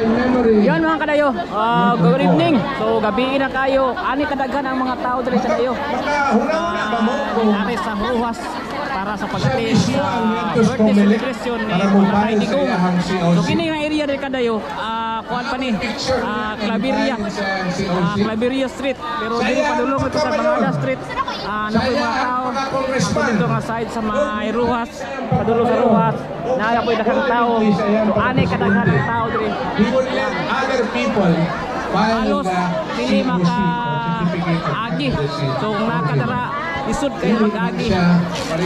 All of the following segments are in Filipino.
Yan mga kadayo, good evening. So gabi na kayo, ani kadaghan ang mga tao diri sa dayo. Ari sa Ruhas para sa pag-attend sa birthday celebration ni Tatay Digong. So kini nga area diri kadayo, kuan pa ni Claveria Street, pero dili padulong ito sa Bangada Street. Napoy mga tao dito nga side sa may Ruhas, padulong sa Ruhas. Napoy daghang tao. So ani kadaghan ang tao diri. Other people halos dili maka-agi. So nakadara isud kayo mag-agi.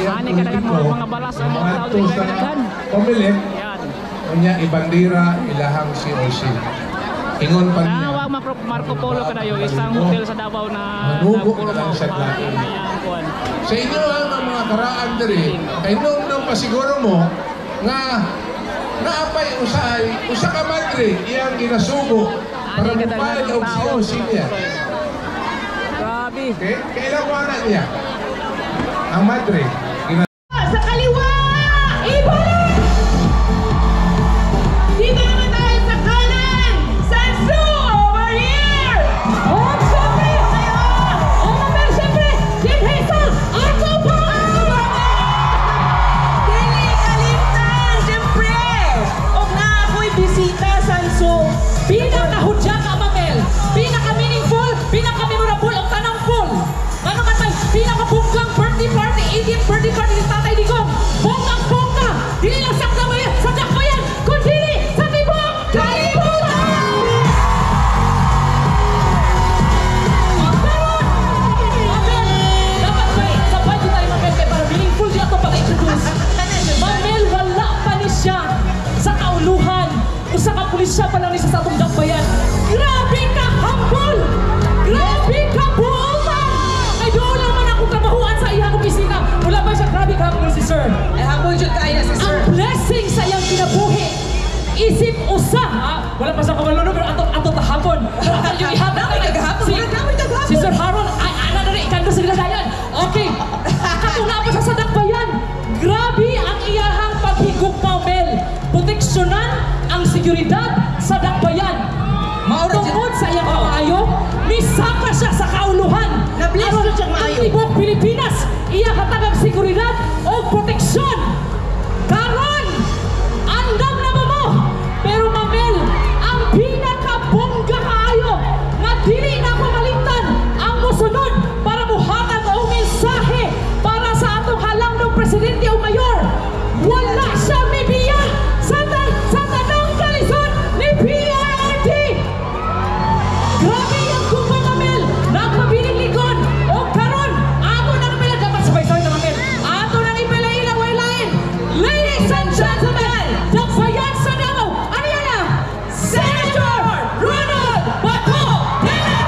Ani kadaghan mga balas ang mga tao diri kadaghan. Pumilit. Yan. Unya ibandira ilahang COC. Ingon pa niya. Tawag Marco Polo kadayo, isang hotel sa Davao na puro mga kuan. Sa inyo ang mga karaan diri, kay nung pasiguro mo nga naapay usa ka madre iyang ginasugo para mapayag og COC niya. Grabe. Okay? Kailan wala niya? Ang madre. Sa kaliwa! Ibalik! Dito naman tayo sa kanan! Sansu! Over here! Oh, siyempre! Oh, mamel, siyempre! Jim Hazel! Arco pa! Dili kalimtan! Siyempre! O nga ako'y bisita, Sansu! Pinakahudya ka, mamel! Pinaka-meaningful! Pinaka-memorable! Ang tanang full! Ano ka tayo? Pinaka-bunggang birthday party! 18th birthday party ni Tatay Digong! Bonggang-bongga! Dili lang sa dakbayan! Kundi sa tibok! Kalibutan! Dapat ba sabay ko tayo Mamel kaya para meaningful siya ito pag-introduce. Mamel, wala pa ni siya sa kauluhan o sa kapulisya pa lang ni sa atong dakbayan. Grabe ka humble! Grabe ka buutan! Ay doon naman akong trabahuan sa iyang opisina. Wala ba siya grabe ka humble si Sir? Ay, humble dyan tayo na si Sir. Ang blessing sa iyang kinabuhi. Isip usa, ha? Wala pa sa kamalunod, pero ato tahapon. Pero yung ihapon. Si Sir Haron, ay, ano na rin, ikan ko sa niladayan. Okay. Katuna po sa sadakbayan. Grabe ang iyahang paghigog Mamel. Proteksyonan ang seguridad sa dakbayan. Tungkol sa iyang maayo, misaka siya sa kauluhan. Na-bless na siyang maayo. Ang tibok Pilipinas, iya hatagang seguridad o proteksyon. Karon, andam na mo. Pero Mamel, ang pinakabongga kaayo nga dili na ko malimtan ang musunod para muhatag og mensahe para sa atong halangdong presidente o mayor. Wala siya mibiya sa tanang kalisod ni PRRD. Grabe yung kupa Mamel, nagpabiling likod o karon ato nang pila dapat sabay-sabay na Mamel. Ato nang ipalain ang waylain. Ladies and gentlemen, dakbayan sa Davao, ano yan na? Senator Ronald Bato de la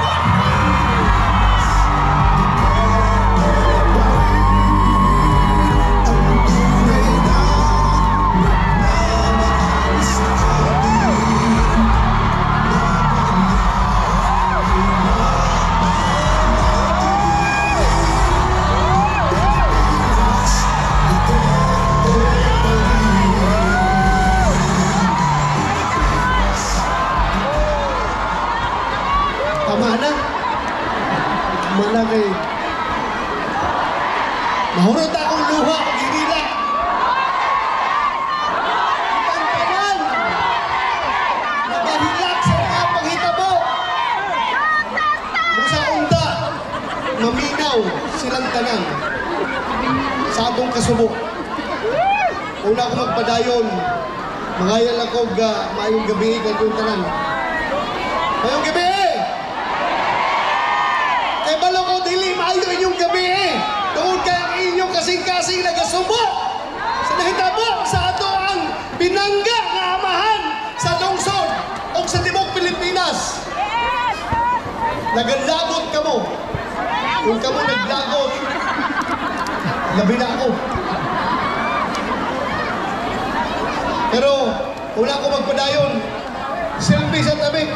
Tama na kay mahurot akong luha pag-ibila. Ang tanan nabahilak sa mga panghitabo. Sa unda maminaw silang tanan sa atong kasubok. Una ako magpadayon, mangayal ako maayong gabi kayong tanan. Mayong gabi! Kay balo ko dili maayo inyong gabi tungod kay ang inyong kasing-kasing nagasubok sa nahitabo sa ato ang binangga nga amahan sa lungsod o sa tibok Pilipinas. Naglagot kamo. Kung kamo naglagot, labi na ako. Pero una ko magpadayon, selfie sa tabi.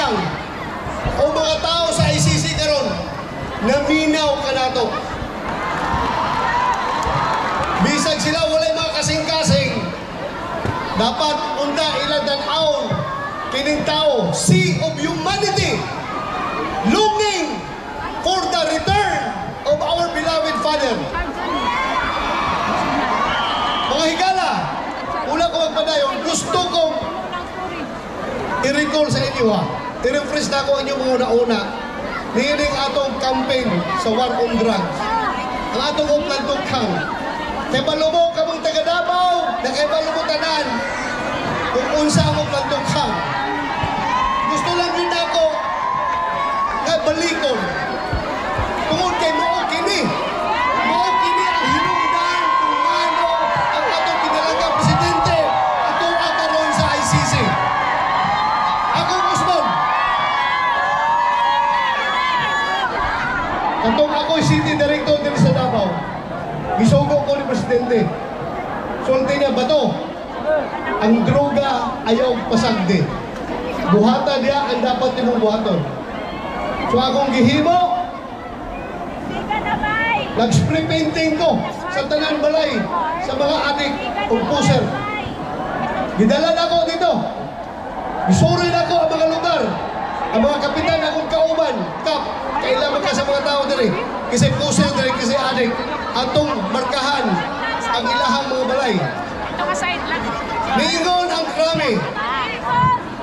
lang. O mga tao sa ICC karon, naminaw ka na to. Bisag sila walay mga kasing-kasing. Dapat unda ilang tan-aon kining tao, sea of humanity, longing for the return of our beloved Father. Mga higala, una ko magpadayon, gusto kong i-recall sa inyo i-refresh na ako inyo mga una-una. Nihiling atong campaign sa war on drugs. Ang atong uplan tukhang. Kay balubog kamong taga Davao, na kay balubog tanan, kung unsa ang uplan tukhang. Gusto lang din ako nga balikon. Tungod kay mao kini. Mao kini ang hinungdan kung ano ang atong pinalagang presidente ato karon sa ICC. Ako Usman. Katong ako'y city director din sa Davao. Gisugo ko ni presidente. Sulti niya bato. Ang droga ayaw pasagdi. Buhata dia ang dapat nimong buhaton. So akong gihimo, nag-spray painting ko sa tanan balay, sa mga adik o puser. Gidala na ko dito. Gisuroy na ko ang mga lugar. Ang mga kapitan akong kauban, kap, kailangan ka sa mga tao diri. Kasi puser diri, kasi adik. Atong markahan ang ilahang mga balay. Ningon ang krami.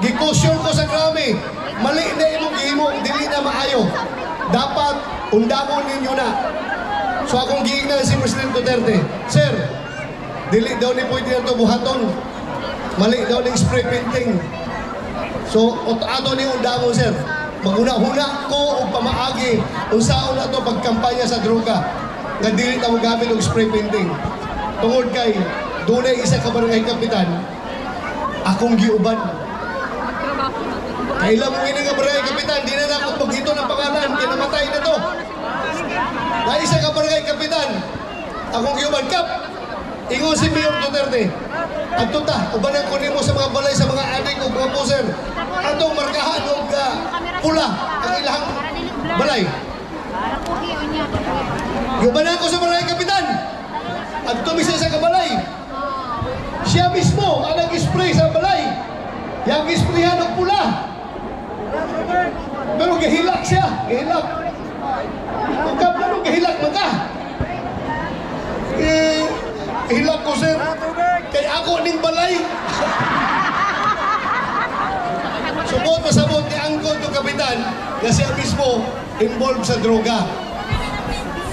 Gikusyon ko sa krami. Mali na imong gihimo, dili na maayo. Dapat undamon ninyo na. So akong giingnan si President Duterte, Sir, dili daw ni pwede na ito buhaton. Mali daw ng spray painting. So ato ni undamon, Sir. Maguna-huna ko o pamaagi unsaon na ito pagkampanya sa droga na dili na mo gamit ng spray painting. Tungod kay dunay isa ka barangay kapitan, akong giuban. Kailan mo ini nga barangay kapitan, di na ako paghito ng pangalan, kinamatay na to. Na isa ka barangay kapitan, akong giuban, Kap, ingon si Mayor Duterte, adto ta, ubanan ko nimo sa mga balay, sa mga adik o mga puser, atong markahan o pula ang ilahang balay. Giubanan ko sa barangay kapitan, adto misa sa kabalay. Siya mismo ang nag-spray sa balay. Yang isprayan ng pula. Pero gahilak siya. Gahilak. Kung kapla nung gahilak mo ka. Gahilak ko, sir. Kay ako ning balay. Subot masabot ni Angkol ng kapitan na siya mismo involved sa droga.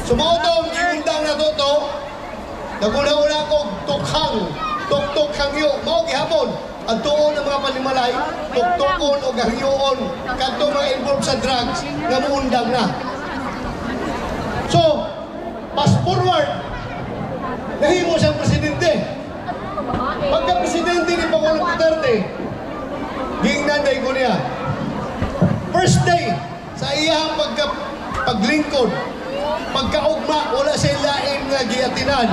Sumotong iundang na to. Naguna-una ko tukhang. Tuk-tuk hangyo. Mao gihapon. Ang tuon ng mga panimalay, tuktukon o gahyoon kadto mga involved sa drugs nga muundang na. So, fast forward, nahimo siyang presidente. Pagka-presidente ni Pangulong Duterte, gingnanday ko niya. First day, sa iyang paglingkod, pagkaugma, wala siya lain nga giatinan,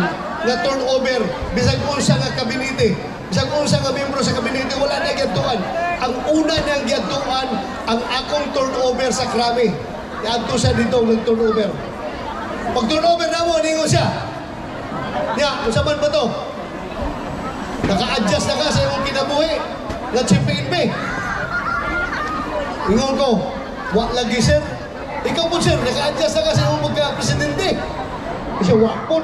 nga turnover, bisag unsa nga kabinete. Bisag unsa nga miyembro sa kabinete, wala na giatuan. Ang una niyang giatuan, ang akong turnover sa krami. Iadto siya dito nag-turnover. Pag turnover na mo, ningon siya. Nya, unsa man ba to? Naka-adjust na ka sa iyong kinabuhi. Nag-CPNP. Ingon ko, wak lagi sir. Ikaw po sir, naka-adjust na ka sa iyong magka-presidente. Kasi wak po.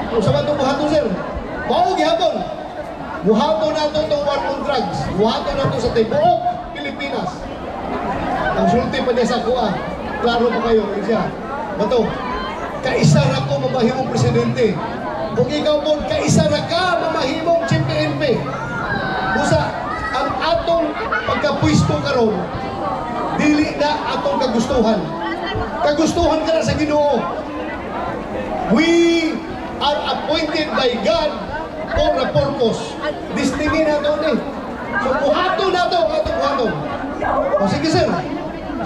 Unsa man itong buhaton sir? Mao gihapon. Buhaton nato itong war on drugs. Buhaton nato sa tibuok Pilipinas. Ang sulti pa niya sa kuha. Klaro pa kayo, siya. Bato, kaisa na ko mamahimong presidente. Kung ikaw po, kaisa na ka mamahimong CPNP. Busa, ang atong pagkapwisto karon, dili na atong kagustuhan. Kagustuhan ka na sa Ginoo. We are appointed by God for a purpose. Destiny na ito ni. So, buhato na ito, atong buhato. O sige sir.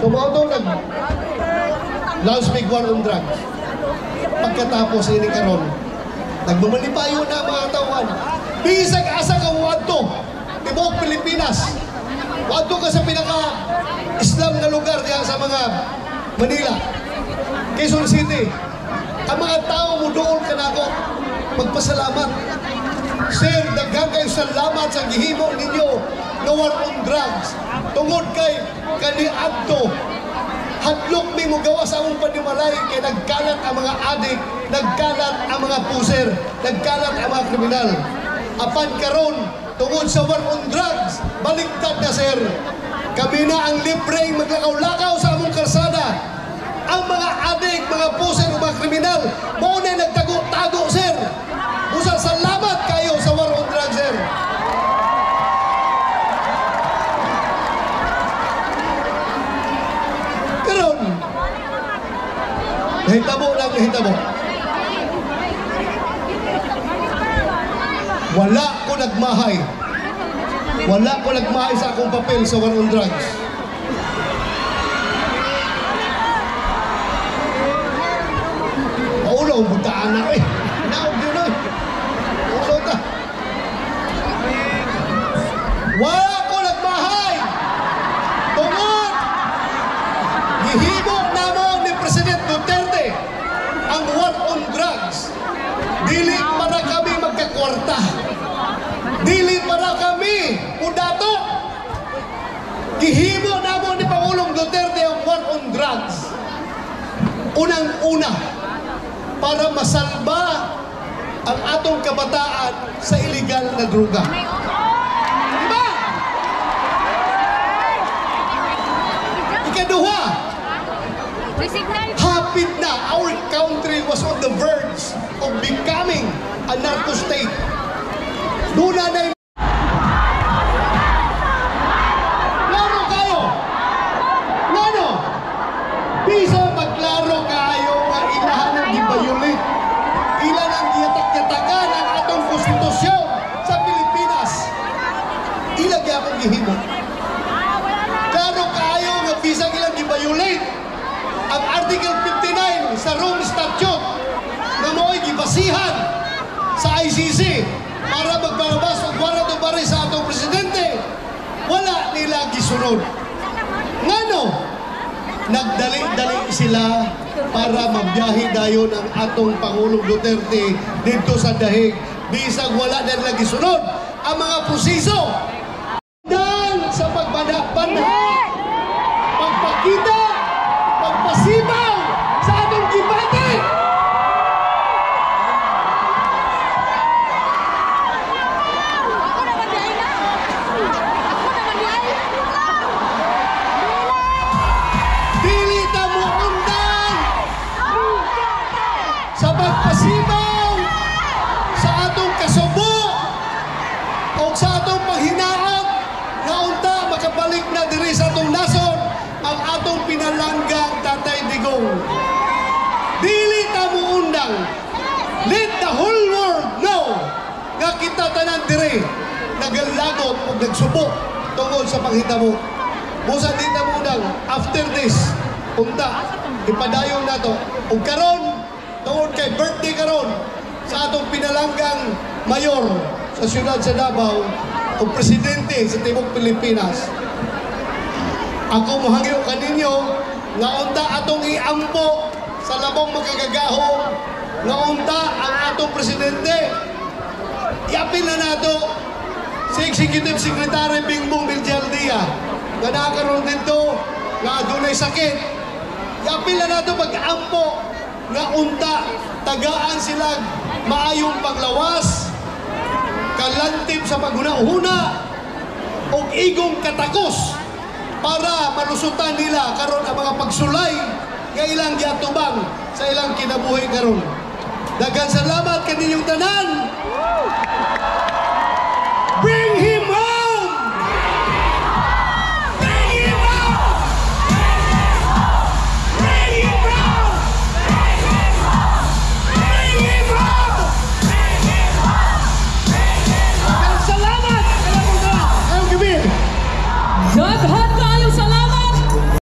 So, buhato nag-launch big war on drugs. Pagkatapos ini karon, nagbumalipayo na mga tawan. Bisag asa ka wadto, tibuok Pilipinas. Wadto ka sa sa mga Manila, Quezon City, ang mga tao mo doon kanako magpasalamat. Sir, daghang kayo salamat sa gihimo ninyo na war on drugs. Tungod kay kaniadto, hadlok mi mo gawa sa among panimalay kay nagkalat ang mga adik, nagkalat ang mga puser, nagkalat ang mga kriminal. Apan karon tungod sa war on drugs, baliktad na sir. Kami na ang libreng maglakaw-lakaw sa among karsada. Ang mga adik, mga puser, mga kriminal, mao na nagtago-tago sir. Usa salamat kayo sa war on drugs sir. Karon nahitabo lang nahitabo. Wala ko nagmahay. Wala ko nagmahay sa akong papel sa war on drugs. Maulaw, butaan na eh. Naog yun eh. Maulaw ta. Wala ko nagmahay. Tungod. Gihimo namon ni President Duterte ang war on drugs. Dili para kami magkakwarta. Dili para kami udato. Gihimo namon ni Pangulong Duterte ang war on drugs. Unang-una, para masalba ang atong kabataan sa illegal na droga. Diba? Ikaduha, hapit na our country was on the verge of becoming a narco state. Duna na yung klaro kayo. Ngano? Bisa magklaro kayo nga ilahan ang gibayulit. Ilan ang giyatak-yatakan ang atong konstitusyon sa Pilipinas. Ilag akong gihimo. Klaro kayo nga bisag ilang gibayulit ang Article 59 sa Rome Statute na mo'y gibasihan sa ICC para magpalabas ang warrant of arrest sa atong presidente. Wala nila gisunod. Ngano? Nagdali-dali sila para magbiyahe dayon ang atong Pangulong Duterte dito sa dahig. Bisag wala na nila gisunod ang mga proseso. Dan sa pagpanahon, pagpakita, pagpasibaw sa atong gibati. Dili ta mo undan sa pagpasibaw sa atong kasubo o sa atong paghinaot na unta makabalik na diri sa atong nasod ang atong pinalanggang Tatay Digong. Dili ta mo undang. Let the whole world know nga kita tanan diri nagalagot o nagsubo tungod sa panghitabo. Musa di ta mo undang after this unta ipadayon nato ug karon tungod kay birthday karon sa atong pinalanggang mayor sa siyudad sa Davao o presidente sa Timog Pilipinas. Ako mohangyo kaninyo nga unta atong iampo sa labong makagagahong nga unta ang atong presidente. Iapil na nato si Executive Secretary Bingbong Villaldia nga nakaroon dito nga adunay sakit. Iapil na nato pag-ampo nga unta tagaan sila maayong paglawas, kalantib sa paghuna-huna o igong katakos para malusutan nila karon ang mga pagsulay nga ilang giatubang sa ilang kinabuhi karon. Daghang salamat kaninyong tanan. Bring him